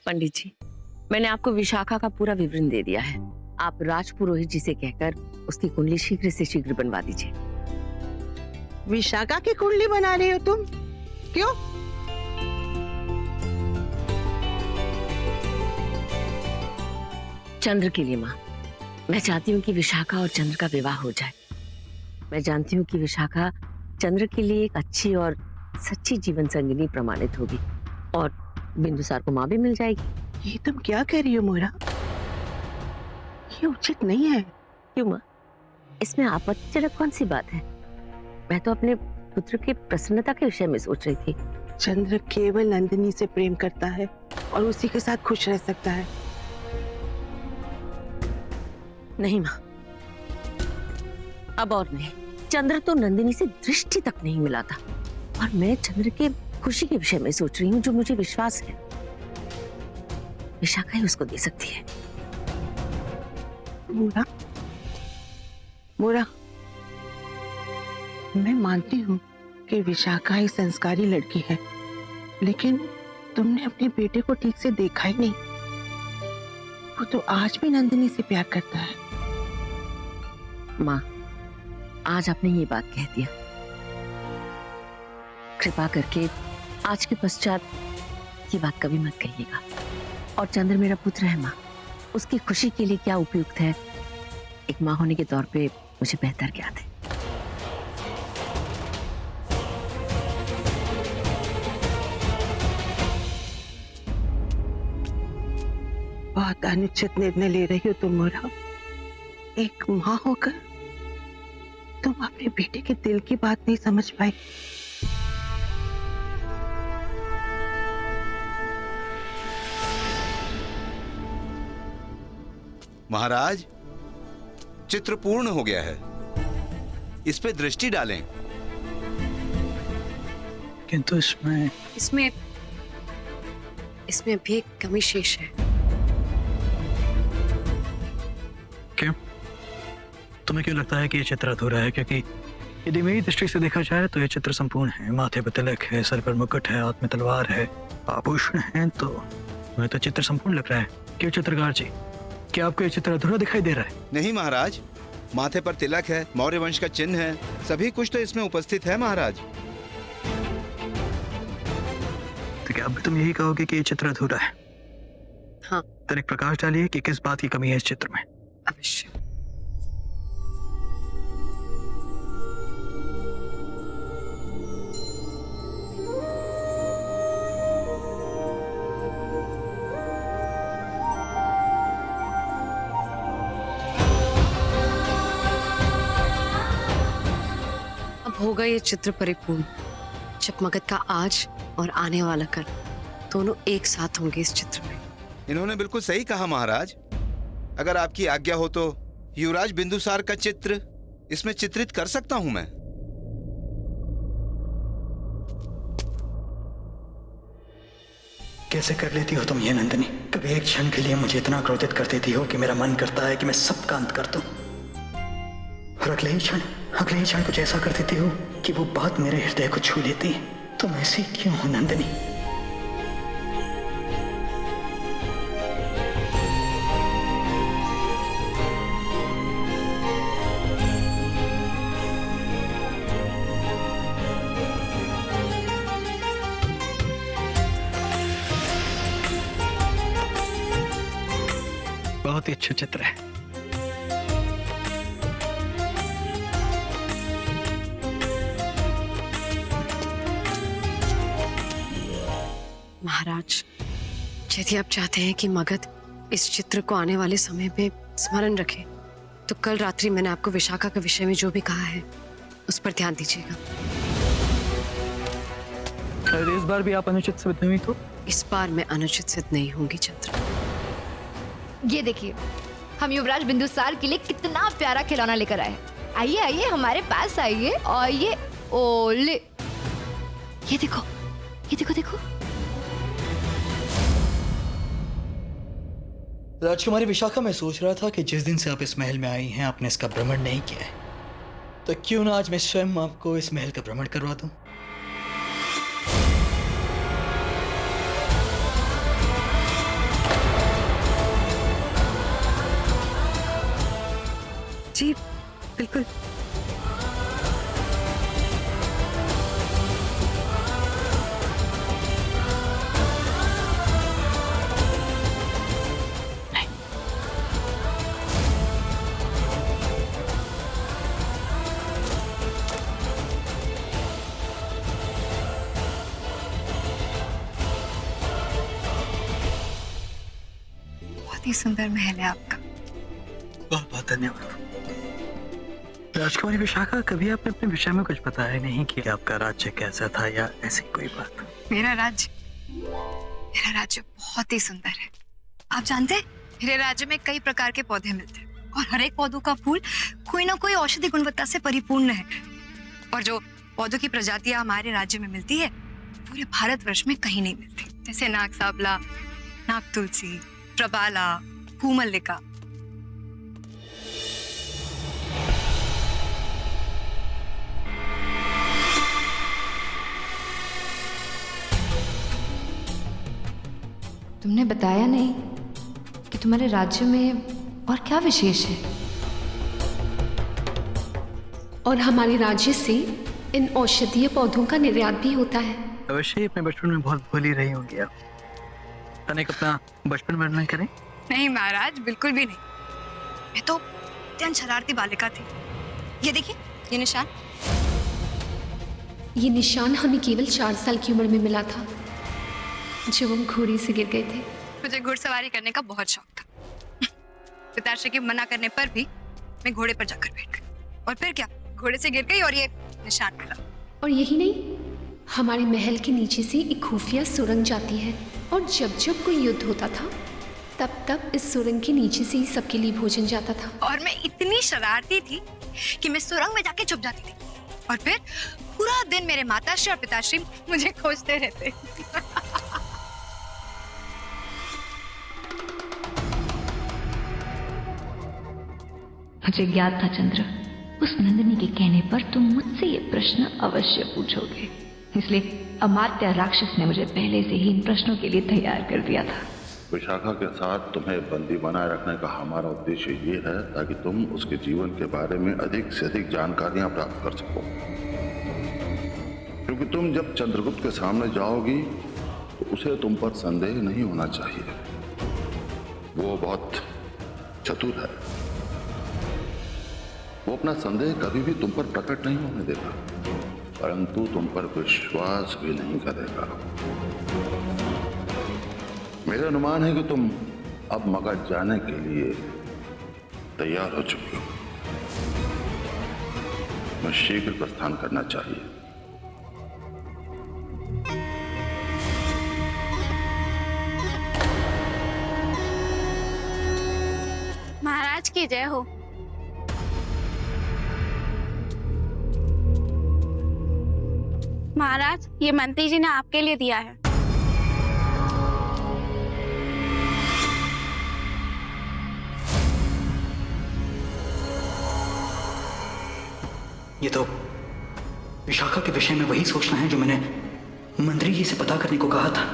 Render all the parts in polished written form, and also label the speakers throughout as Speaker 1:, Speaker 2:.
Speaker 1: पंडित जी, मैंने आपको विशाखा का पूरा विवरण दे दिया है। आप राजपुरोहित जी से कहकर उसकी कुंडली शीघ्र से शीघ्र बनवा दीजिए।
Speaker 2: विशाखा की कुंडली बना रही हो तुम? क्यों?
Speaker 1: चंद्र के लिए माँ। मैं चाहती हूँ कि विशाखा और चंद्र का विवाह हो जाए। मैं जानती हूँ कि विशाखा चंद्र के लिए एक अच्छी और सच्ची जीवन संगिनी प्रमाणित होगी और बिंदुसार को माँ भी मिल जाएगी।
Speaker 2: ये तुम क्या कह रही हो मोरा? ये उचित नहीं है।
Speaker 1: क्यों माँ? इसमें आपत्तिजनक कौन सी बात है? मैं तो अपने पुत्र की प्रसन्नता के विषय में सोच रही थी।
Speaker 2: चंद्र केवल नंदिनी से प्रेम करता है और उसी के साथ खुश रह सकता है।
Speaker 1: नहीं माँ, अब और नहीं। चंद्र तो नंदिनी से दृष्टि तक नहीं मिलाता और मैं चंद्र के खुशी के विषय में सोच रही हूँ, जो मुझे विश्वास है विशाखा ही उसको दे सकती है।
Speaker 2: मोरा, मोरा, मैं मानती हूँ कि विशाखा एक संस्कारी लड़की है, लेकिन तुमने अपने बेटे को ठीक से देखा ही नहीं। वो तो आज भी नंदिनी से प्यार करता है।
Speaker 1: माँ, आज आपने ये बात कह दिया। कृपा करके आज के पश्चात ये बात कभी मत कहिएगा। और चंद्र मेरा पुत्र है माँ, उसकी खुशी के लिए क्या उपयुक्त है, एक माँ होने के तौर पे मुझे बेहतर ज्ञात है।
Speaker 2: बहुत अनुचित निर्णय ले रही हो तुम मोरा। एक माँ होकर तुम अपने बेटे के दिल की बात नहीं समझ पाई।
Speaker 3: महाराज, चित्र पूर्ण हो गया है, इस पे दृष्टि डालें।
Speaker 4: किंतु इसमें
Speaker 5: अभी एक कमी शेष है।
Speaker 4: क्यों? तुम्हें क्यों लगता है कि ये चित्र अधूरा है? क्योंकि यदि मेरी दृष्टि से देखा जाए तो ये चित्र संपूर्ण है। माथे पर तिलक है, सर पर मुकुट है, हाथ में तलवार है, आभूषण है, तो मुझे तो चित्र संपूर्ण लग रहा है। क्यों चित्रकार जी, क्या आपको ये चित्र अधूरा दिखाई दे रहा है?
Speaker 3: नहीं महाराज, माथे पर तिलक है, मौर्य वंश का चिन्ह है, सभी कुछ तो इसमें उपस्थित है महाराज।
Speaker 4: तो क्या अब भी तुम यही कहोगे कि ये चित्र अधूरा है?
Speaker 5: हाँ।
Speaker 4: तो एक प्रकाश डालिए कि किस बात की कमी है इस चित्र में।
Speaker 5: अवश्य। अब होगा ये चित्र परिपूर्ण जब मगध का आज और आने वाला कल दोनों एक साथ होंगे इस चित्र में।
Speaker 3: इन्होंने बिल्कुल सही कहा महाराज। अगर आपकी आज्ञा हो तो युवराज बिंदुसार का चित्र इसमें चित्रित कर सकता हूं मैं।
Speaker 4: कैसे कर लेती हो तुम ये नंदिनी? कभी एक क्षण के लिए मुझे इतना क्रोधित कर देती हो कि मेरा मन करता है कि मैं सबका अंत कर दूं, और अगले ही क्षण कुछ ऐसा कर देती हो कि वो बात मेरे हृदय को छू लेती है। तुम ऐसी क्यों हो नंदिनी? बहुत ही अच्छा चित्र है।
Speaker 5: महाराज, यदि आप चाहते हैं कि मगध इस चित्र को आने वाले समय में स्मरण रखे, तो कल रात्रि मैंने आपको विशाखा के विषय में जो भी कहा है उस पर ध्यान दीजिएगा।
Speaker 4: अरे इस बार भी आप अनुचित सिद्ध हुई तो?
Speaker 5: इस बार मैं अनुचित सिद्ध नहीं होंगी चंद्र।
Speaker 6: ये देखिए, हम युवराज बिंदुसार के लिए कितना प्यारा खिलौना लेकर आए। आइए आइए हमारे पास आइए। और ये ओले, ये देखो, ये देखो देखो।
Speaker 4: राजकुमारी विशाखा, मैं सोच रहा था कि जिस दिन से आप इस महल में आई हैं आपने इसका भ्रमण नहीं किया है, तो क्यों ना आज मैं स्वयं आपको इस महल का भ्रमण करवा दूं?
Speaker 5: बहुत ही सुंदर महल है आपका।
Speaker 4: बहुत बहुत धन्यवाद। राजकुमारी विशाखा, कभी आपने अपने विषय में कुछ बताया नहीं कि आपका राज्य कैसा था या ऐसी कोई बात?
Speaker 5: मेरा राज्य बहुत ही सुंदर है। आप जानते हैं, मेरे राज्य में कई प्रकार के पौधे मिलते हैं और हर एक पौधों का फूल कोई ना कोई औषधि गुणवत्ता से परिपूर्ण है। और जो पौधों की प्रजातियां हमारे राज्य में मिलती है, पूरे भारतवर्ष में कहीं नहीं मिलती। जैसे नाग साबला, नाग तुलसी, प्रबाला, भूमल्लिका।
Speaker 6: तुमने बताया नहीं कि तुम्हारे राज्य में और क्या विशेष है।
Speaker 7: और हमारे राज्य से इन औषधीय पौधों का निर्यात भी होता है।
Speaker 4: अवश्य अपने बचपन में बहुत भूली रही होंगी आप। तनिक अपना बचपन वर्णन करें।
Speaker 5: नहीं महाराज, बिल्कुल भी नहीं। मैं तो अत्यंत शरारती बालिका थी। ये देखिए, ये निशान।
Speaker 7: ये निशान हमें केवल 4 साल की उम्र में मिला था, जब हम घोड़े से गिर गए थे।
Speaker 5: मुझे घुड़सवारी करने का बहुत शौक था। पिताश्री के मना करने पर भी मैं घोड़े पर जाकर बैठ गई। और फिर क्या, घोड़े से गिर गई और ये निशान मिला।
Speaker 7: और यही नहीं, हमारे महल के नीचे से एक खुफिया सुरंग जाती है, और जब जब कोई युद्ध होता था, तब तब इस सुरंग के नीचे से ही सबके लिए भोजन जाता था।
Speaker 5: और मैं इतनी शरारती थी कि मैं सुरंग में जाके छुप जाती थी। और फिर पूरा दिन मेरे माताश्री और पिताश्री मुझे खोजते रहते।
Speaker 8: मुझे ज्ञात था चंद्र, उस नंदिनी के कहने पर तुम मुझसे ये प्रश्न अवश्य पूछोगे, इसलिए अमात्य राक्षस ने मुझे पहले से ही इन प्रश्नों के लिए तैयार कर दिया था।
Speaker 9: विशाखा के साथ तुम्हें बंदी बनाए रखने का हमारा उद्देश्य ये है ताकि तुम उसके जीवन के बारे में अधिक से अधिक जानकारियां प्राप्त कर सको। क्योंकि तुम जब चंद्रगुप्त के सामने जाओगी तो उसे तुम पर संदेह नहीं होना चाहिए। वो बहुत चतुर है। वो अपना संदेह कभी भी तुम पर प्रकट नहीं होने देगा, परंतु तुम पर विश्वास भी नहीं करेगा। मेरा अनुमान है कि तुम अब मगध जाने के लिए तैयार हो चुके हो। मैं शीघ्र प्रस्थान करना चाहिए।
Speaker 10: महाराज की जय हो। महाराज, ये मंत्री जी ने आपके लिए दिया है।
Speaker 4: ये तो विशाखा के विषय में वही सोचना है जो मैंने मंत्री जी से पता करने को कहा था।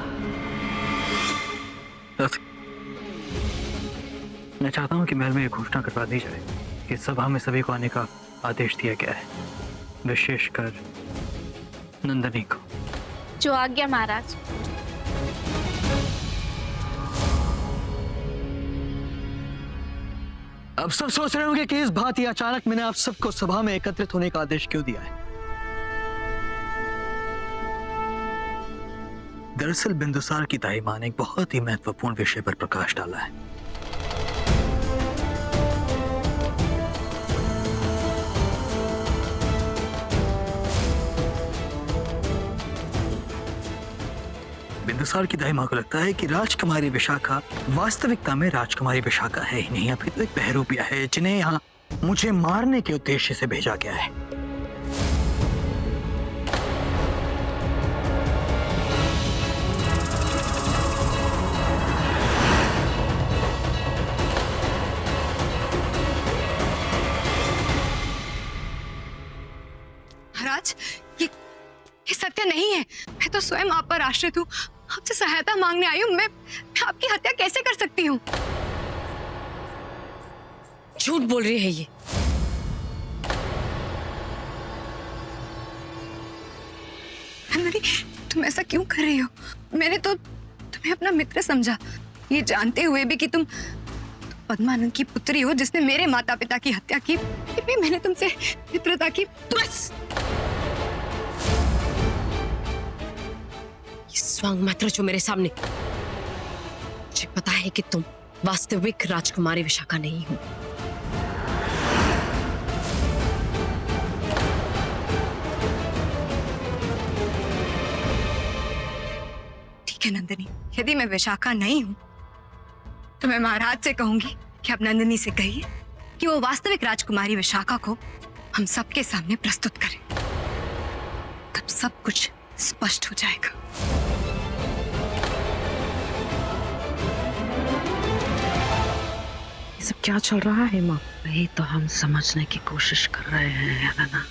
Speaker 4: मैं चाहता हूं कि महल में एक घोषणा करवा दी जाए कि सभा में सभी को आने का आदेश दिया गया है, विशेषकर नंदिनी को।
Speaker 10: जो आज्ञा महाराज।
Speaker 4: अब सब सोच रहे होंगे कि इस बात या अचानक मैंने आप सबको सभा में एकत्रित होने का आदेश क्यों दिया है। दरअसल बिंदुसार की दाई मां ने एक बहुत ही महत्वपूर्ण विषय पर प्रकाश डाला है। बिंदुसार की दाई मां को लगता है कि राजकुमारी विशाखा वास्तविकता में राजकुमारी विशाखा है ही नहीं, अभी तो एक बहरूपिया है जिन्हें यहाँ मुझे मारने के उद्देश्य से भेजा गया है।
Speaker 5: महाराज, ये सत्य नहीं है। मैं तो स्वयं आप पर आश्रित हूँ, आपसे सहायता मांगने आई हूँ। मैं आपकी हत्या कैसे कर सकती हूँ?
Speaker 1: झूठ बोल रही है ये।
Speaker 5: नंदिनी, तुम ऐसा क्यों कर रही हो? मैंने तो तुम्हें अपना मित्र समझा, ये जानते हुए भी कि तुम पद्मानंद की पुत्री हो जिसने मेरे माता पिता की हत्या की। फिर भी मैंने तुमसे मित्रता की।
Speaker 1: बस स्वांग मात्र जो मेरे सामने, मुझे पता है कि तुम वास्तविक राजकुमारी विशाखा नहीं हूं।
Speaker 5: ठीक है नंदिनी, यदि मैं विशाखा नहीं हूं तो मैं महाराज से कहूंगी कि आप नंदिनी से कहिए कि वो वास्तविक राजकुमारी विशाखा को हम सबके सामने प्रस्तुत करें। तब सब कुछ स्पष्ट हो जाएगा।
Speaker 1: ये सब क्या चल रहा है माँ? वही तो हम समझने की कोशिश कर रहे हैं हेलेना।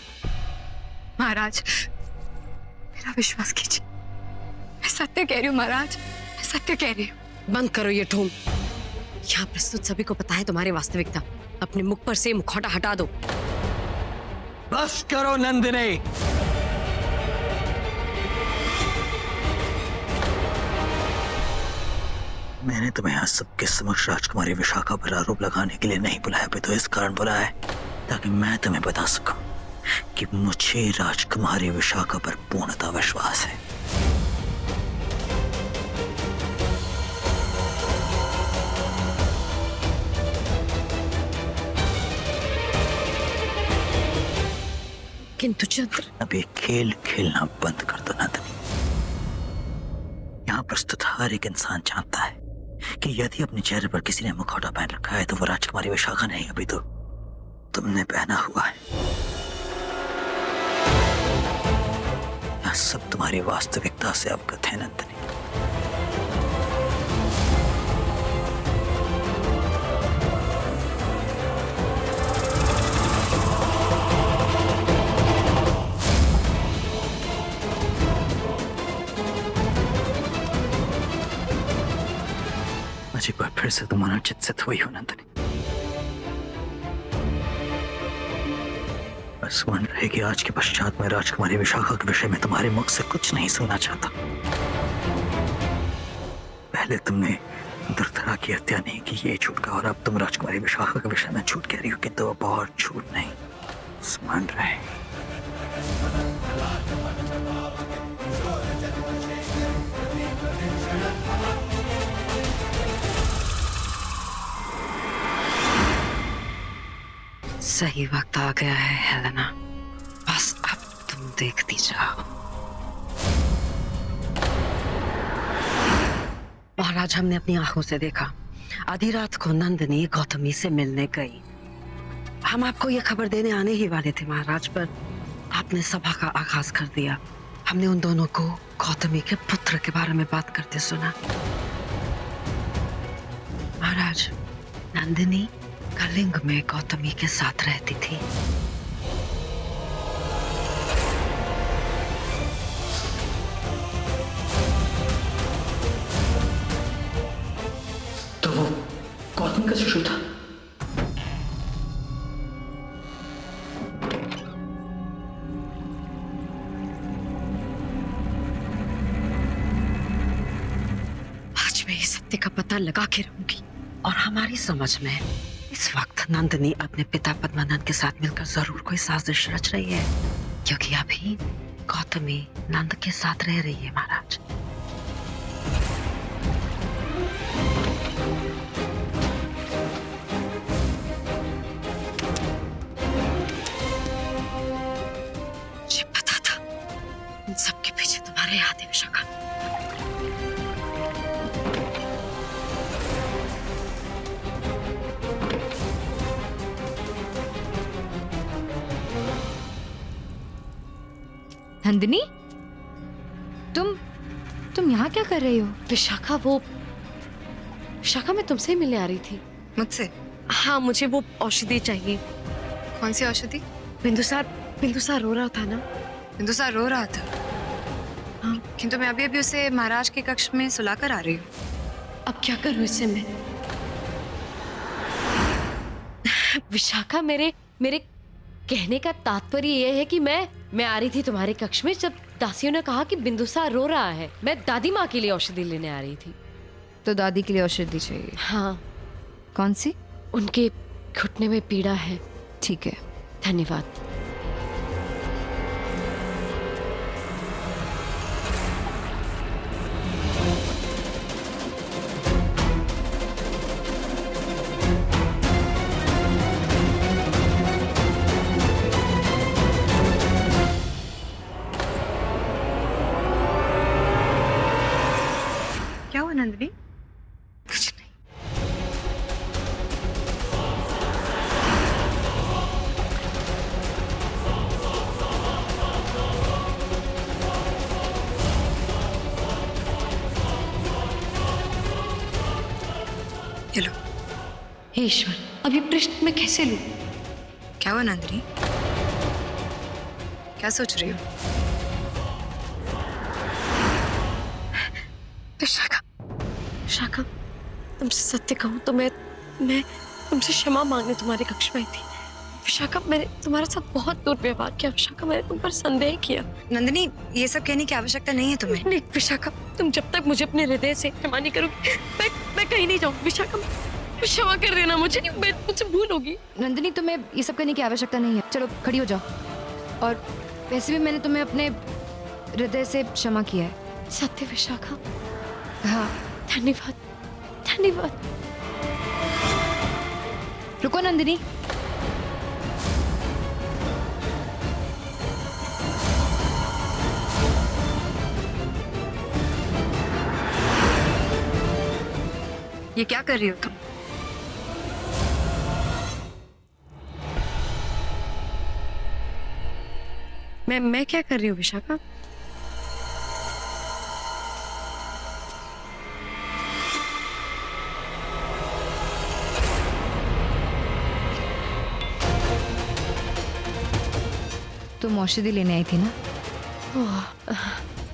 Speaker 5: महाराज, मेरा विश्वास कीजिए, मैं सत्य कह रही हूँ महाराज, मैं सत्य कह रही हूँ।
Speaker 1: बंद करो ये ठूम। यहाँ प्रस्तुत सभी को पता है तुम्हारी वास्तविकता। अपने मुख पर से मुखौटा हटा दो।
Speaker 4: बस करो नंदिनी। मैंने तुम्हें आज सबके समक्ष राजकुमारी विशाखा पर आरोप लगाने के लिए नहीं बुलाया, भी तो इस कारण बुलाया है ताकि मैं तुम्हें बता सकूं कि मुझे राजकुमारी विशाखा पर पूर्णतः विश्वास है।
Speaker 1: किंतु चंद्र,
Speaker 4: अब ये खेल खेलना बंद कर दो नंदिनी। यहाँ प्रस्तुत हर एक इंसान जानता है कि यदि अपने चेहरे पर किसी ने मुखौटा पहन रखा है तो वो राजकुमारी विशाखा नहीं, अभी तो तुमने पहना हुआ है। यह सब तुम्हारी वास्तविकता से अवगत है नंदिनी। एक बार फिर से तुम मनोचित हुई हो नंदिनी। बस मन रहे कि आज के पश्चात मैं राजकुमारी विशाखा के विषय में तुम्हारे मुख से कुछ नहीं सुनना चाहता। पहले तुमने दुर्धरा की हत्या नहीं की, ये झूठ कहा, और अब तुम राजकुमारी विशाखा के विषय में झूठ कह रही हो, किंतु अब और झूठ नहीं। स्मरण रहे।
Speaker 1: सही वक्त आ गया है हेलेना, बस अब तुम देखती जाओ। महाराज, हमने अपनी आंखों से देखा आधी रात को नंदिनी गौतमी से मिलने गई। हम आपको ये खबर देने आने ही वाले थे महाराज, पर आपने सभा का आगाज कर दिया। हमने उन दोनों को गौतमी के पुत्र के बारे में बात करते सुना। महाराज, नंदिनी कलिंग में गौतमी के साथ रहती थी।
Speaker 4: तो वो गौतमी का शिशु था।
Speaker 1: आज मैं इस सत्य का पता लगा के रहूंगी, और हमारी समझ में इस वक्त नंदिनी अपने पिता पद्मानंद के साथ मिलकर जरूर कोई साजिश रच रही है, क्योंकि अभी गौतमी नंद के साथ रह रही है महाराज। मुझे पता था इन सबके पीछे तुम्हारे हाथ है विशाखा।
Speaker 6: नंदिनी, तुम यहाँ क्या कर रही हो?
Speaker 7: विशाखा, विशाखा मैं तुमसे ही मिलने आ रही थी।
Speaker 5: मुझसे?
Speaker 1: हाँ, मुझे वो औषधि चाहिए।
Speaker 5: कौन सी औषधि?
Speaker 1: बिंदुसार रो रहा था ना।
Speaker 5: बिंदुसार रो रहा था? हाँ, किंतु मैं अभी उसे महाराज के कक्ष में सुला कर आ रही हूँ।
Speaker 7: अब क्या करूँ इससे मैं? विशाखा, मेरे कहने का तात्पर्य यह है कि मैं आ रही थी तुम्हारे कक्ष में जब दासियों ने कहा कि बिंदुसार रो रहा है। मैं दादी माँ के लिए औषधि लेने आ रही थी।
Speaker 6: तो दादी के लिए औषधि चाहिए?
Speaker 7: हाँ।
Speaker 6: कौन सी?
Speaker 7: उनके घुटने में पीड़ा है।
Speaker 6: ठीक है,
Speaker 7: धन्यवाद।
Speaker 5: नंदिनी? कुछ नहीं। चलो।
Speaker 6: हे ईश्वर, अब ये पृष्ठ मैं कैसे लूं?
Speaker 5: क्या हुआ नंदिनी? क्या सोच रही हो?
Speaker 7: विशाखा, विशाखा, तुमसे सत्य कहूं तो मैं तुमसे क्षमा मांगने तुम्हारे कक्ष में आई थी। विशाखा, मैंने तुम्हारे साथ बहुत दुर्व्यवहार किया। विशाखा, मैंने तुम पर संदेह किया।
Speaker 5: नंदिनी, ये सब कहने की आवश्यकता नहीं है तुम्हें।
Speaker 7: नहीं विशाखा, तुम जब तक मुझे अपने हृदय से क्षमा नहीं करोगी, मैं कहीं नहीं जाऊंगी। विशाखा, क्षमा कर देना मुझे, मुझसे भूल होगी।
Speaker 5: नंदिनी, तुम्हें ये सब करने की आवश्यकता नहीं है। चलो खड़ी हो जाओ। और वैसे भी मैंने तुम्हें अपने हृदय से क्षमा किया है।
Speaker 7: सत्य विशाखा?
Speaker 5: हाँ।
Speaker 7: धन्यवाद, धन्यवाद।
Speaker 5: रुको नंदिनी। ये क्या कर रही हो तुम?
Speaker 7: मैं क्या कर रही हूँ विशाखा?
Speaker 5: तुम औषधि लेने आई थी ना?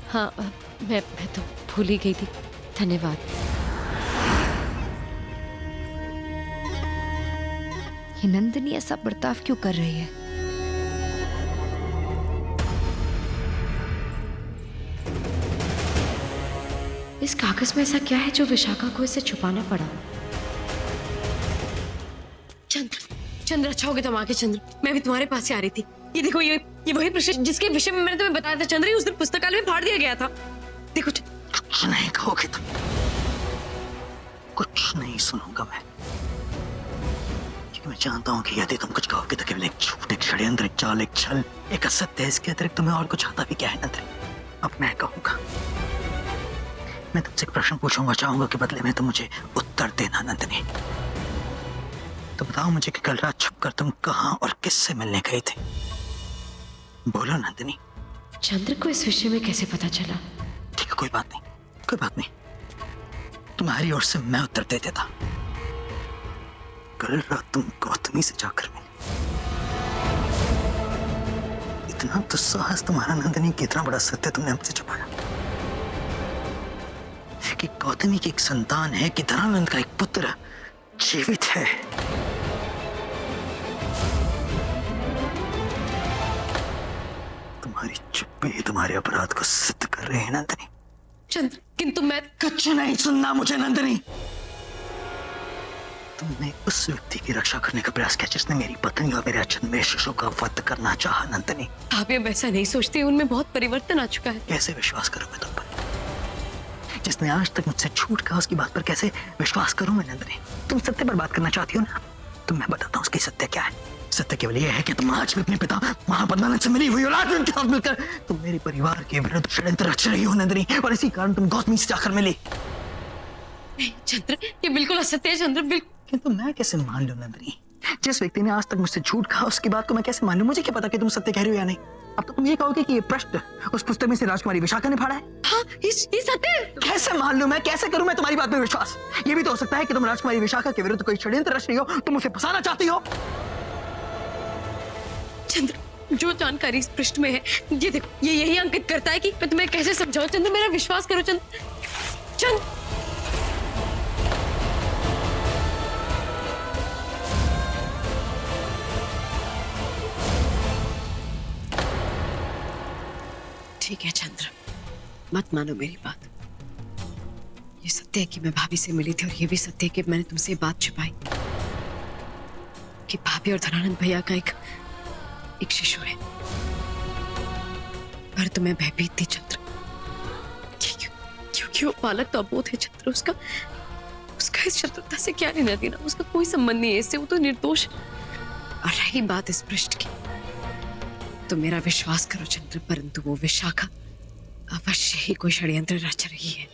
Speaker 7: हाँ, मैं तो भूल ही गई थी। धन्यवाद।
Speaker 5: ये नंदिनी ऐसा बर्ताव क्यों कर रही है?
Speaker 7: इस कागज में ऐसा क्या है जो विशाखा को इसे छुपाना पड़ा? चंद्र, अच्छा हो गया तुम आके। चंद्र, मैं भी तुम्हारे पास ही आ रही थी। ये देखो, ये वही प्रश्न जिसके विषय में मैंने तुम्हें बताया था। चंद्र, उस दिन पुस्तकालय में फाड़ दिया गया था। देखो।
Speaker 4: कुछ नहीं कहोगे तुम, कुछ नहीं सुनूंगा मैं, क्योंकि मैं जानता हूँ कि यदि तुम कुछ कहोगे तो केवल एक झूठ, एक षड्यंत्र, एक चाल, एक छल, एक असत्य है। इसके अतिरिक्त तुम्हें और कुछ आता भी क्या है नंदिनी? अब मैं कहूंगा, मैं तुमसे एक प्रश्न पूछूंगा, चाहूंगा कि बदले में तुम मुझे उत्तर देना। नंदिनी, तो बताओ मुझे कि कल रात छुपकर तुम कहां और किससे मिलने गए थे? बोलो नंदिनी।
Speaker 7: चंद्र को इस विषय में कैसे पता चला?
Speaker 4: ठीक है, कोई बात नहीं, कोई बात नहीं, तुम्हारी ओर से मैं उत्तर दे देता। कल रात तुम गौतमी से जाकर मिले। इतना दुस्साहस तुम्हारा नंदिनी, कि इतना बड़ा सत्य तुमने हमसे छुपाया कि गौतमी की एक संतान है, कि धनानंद का एक पुत्र जीवित है। तुम्हारी चुप्पी तुम्हारे अपराध को सिद्ध कर रहे हैं नंदिनी।
Speaker 7: चंद्र, किंतु मैं
Speaker 4: कुछ नहीं सुनना मुझे नंदिनी। तुमने उस व्यक्ति की रक्षा करने का प्रयास किया जिसने मेरी पत्नी और मेरे अजन्मे शिशु का वध करना चाहा। नंदिनी,
Speaker 7: आप ये वैसा नहीं सोचते, उनमें बहुत परिवर्तन आ चुका है।
Speaker 4: कैसे विश्वास करूं मैं तुम पर? जिसने आज तक मुझसे झूठ कहा उसकी बात पर कैसे विश्वास करूं मैं नंदिनी? तुम सत्य पर बात करना चाहती हो ना, तो मैं बताता हूँ उसकी सत्य क्या है। सत्य केवल यह है कि तुम आज भी अपने पिता महापद्मानंद से मिली हुई औलाद के साथ मिलकर तुम मेरे परिवार के विरुद्ध षड्यंत्र रच रही हो नंदिनी, और इसी कारण तुम गौतमी से जाकर मिली।
Speaker 7: चंद्र, ये बिल्कुल असत्य है। चंद्र, बिल्कुल।
Speaker 4: किंतु मैं कैसे मान लूं नंदिनी? जिस व्यक्ति ने आज तक मुझसे झूठ कहा उसकी बात को मैं कैसे मान लूं? मुझे क्या पता कि तुम सत्य कह रही हो या नहीं? अब तो तुम ये कहोगे कि ये प्रश्न उस पुस्तक में से राजकुमारी विशाखा ने फाड़ा है।
Speaker 7: हाँ, ये सत्य।
Speaker 4: कैसे मान लूं मैं, कैसे करूं मैं तुम्हारी बात में विश्वास? ये भी तो हो सकता है कि तुम राजकुमारी विशाखा के विरुद्ध कोई षड्यंत्र रच रही हो, तुम उसे फंसाना चाहती हो।
Speaker 7: चंद्र, जो जानकारी इस पृष्ठ में है, ये देखो, ये यही अंकित करता है कि मैं तुम्हें कैसे समझाऊं। चंद्र, मेरा विश्वास करो। चंद्र, ठीक है चंद्र, मत मानो मेरी बात। ये सत्य है कि मैं भाभी से मिली थी, और ये भी सत्य है कि मैंने तुमसे बात छुपाई कि भाभी और धनानंद भैया का एक शिशु है। पर तुम्हें भयभीत थी चंद्र, क्योंकि वो बालक तो अबोध है चंद्र। उसका इस शत्रुता से क्या लेना देना? उसका कोई संबंध नहीं है इससे, वो तो निर्दोष। और रही बात इस पृष्ठ की, तो मेरा विश्वास करो चंद्र, परंतु वो विशाखा अवश्य ही कोई षड्यंत्र रच रही है।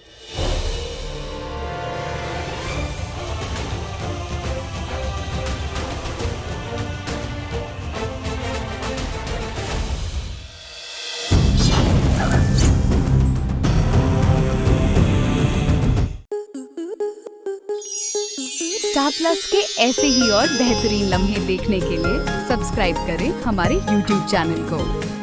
Speaker 11: स्टार प्लस के ऐसे ही और बेहतरीन लम्हे देखने के लिए सब्सक्राइब करें हमारे YouTube चैनल को।